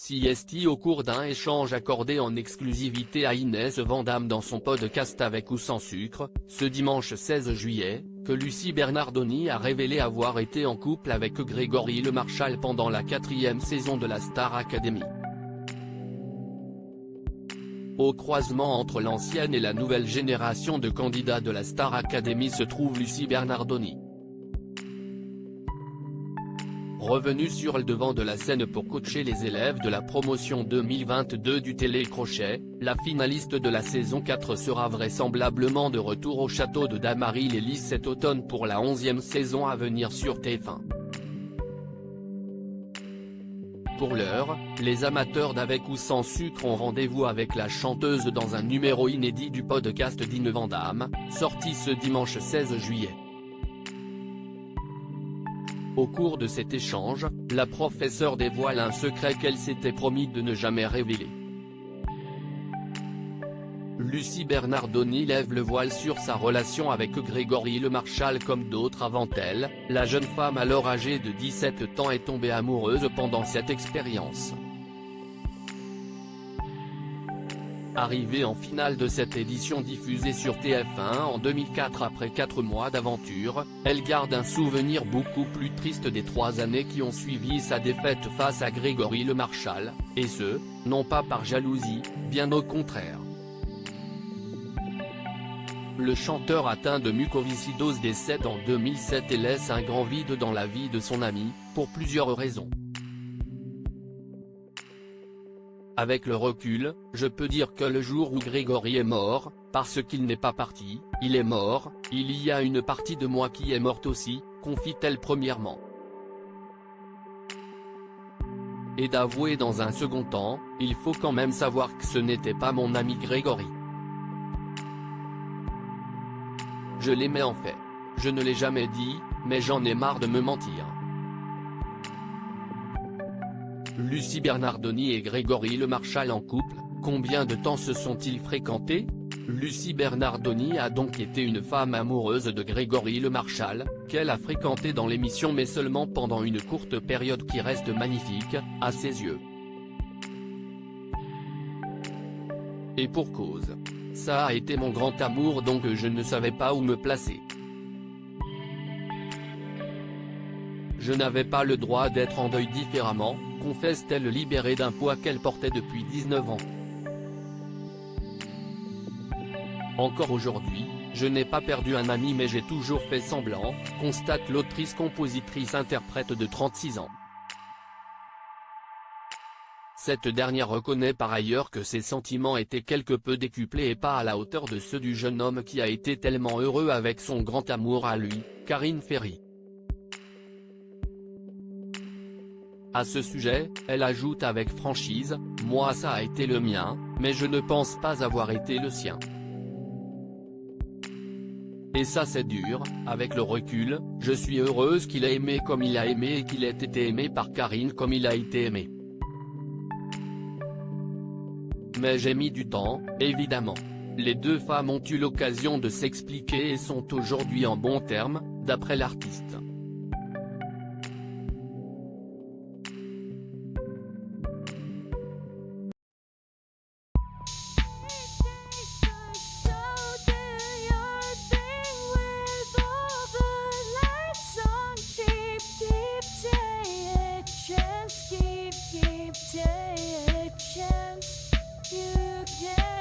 CST au cours d'un échange accordé en exclusivité à Inès Vandamme dans son podcast Avec ou sans sucre, ce dimanche 16 juillet, que Lucie Bernardoni a révélé avoir été en couple avec Grégory Le Marchal pendant la 4e saison de la Star Academy. Au croisement entre l'ancienne et la nouvelle génération de candidats de la Star Academy se trouve Lucie Bernardoni. Revenue sur le devant de la scène pour coacher les élèves de la promotion 2022 du Télécrochet, la finaliste de la saison 4 sera vraisemblablement de retour au château de Damary-les-Lys cet automne pour la 11e saison à venir sur TF1. Pour l'heure, les amateurs d'Avec ou sans sucre ont rendez-vous avec la chanteuse dans un numéro inédit du podcast d'Inès Vandamme, sorti ce dimanche 16 juillet. Au cours de cet échange, la professeure dévoile un secret qu'elle s'était promis de ne jamais révéler. Lucie Bernardoni lève le voile sur sa relation avec Grégory Le Marchal comme d'autres avant elle, la jeune femme alors âgée de 17 ans est tombée amoureuse pendant cette expérience. Arrivée en finale de cette édition diffusée sur TF1 en 2004 après 4 mois d'aventure, elle garde un souvenir beaucoup plus triste des 3 années qui ont suivi sa défaite face à Grégory Le Marchal, et ce, non pas par jalousie, bien au contraire. Le chanteur atteint de mucoviscidose décède en 2007 et laisse un grand vide dans la vie de son ami, pour plusieurs raisons. Avec le recul, je peux dire que le jour où Grégory est mort, parce qu'il n'est pas parti, il est mort, il y a une partie de moi qui est morte aussi, confie-t-elle premièrement. Et d'avouer dans un second temps, il faut quand même savoir que ce n'était pas mon ami Grégory. Je l'aimais en fait. Je ne l'ai jamais dit, mais j'en ai marre de me mentir. Lucie Bernardoni et Grégory Le Marchal en couple, combien de temps se sont-ils fréquentés? Lucie Bernardoni a donc été une femme amoureuse de Grégory Le Marchal, qu'elle a fréquenté dans l'émission mais seulement pendant une courte période qui reste magnifique, à ses yeux. Et pour cause. Ça a été mon grand amour donc je ne savais pas où me placer. Je n'avais pas le droit d'être en deuil différemment, confesse-t-elle libérée d'un poids qu'elle portait depuis 19 ans. Encore aujourd'hui, je n'ai pas perdu un ami mais j'ai toujours fait semblant, constate l'autrice-compositrice-interprète de 36 ans. Cette dernière reconnaît par ailleurs que ses sentiments étaient quelque peu décuplés et pas à la hauteur de ceux du jeune homme qui a été tellement heureux avec son grand amour à lui, Karine Ferry. À ce sujet, elle ajoute avec franchise, « Moi ça a été le mien, mais je ne pense pas avoir été le sien. Et ça c'est dur, avec le recul, je suis heureuse qu'il ait aimé comme il a aimé et qu'il ait été aimé par Karine comme il a été aimé. Mais j'ai mis du temps, évidemment. Les deux femmes ont eu l'occasion de s'expliquer et sont aujourd'hui en bons termes, d'après l'artiste. You can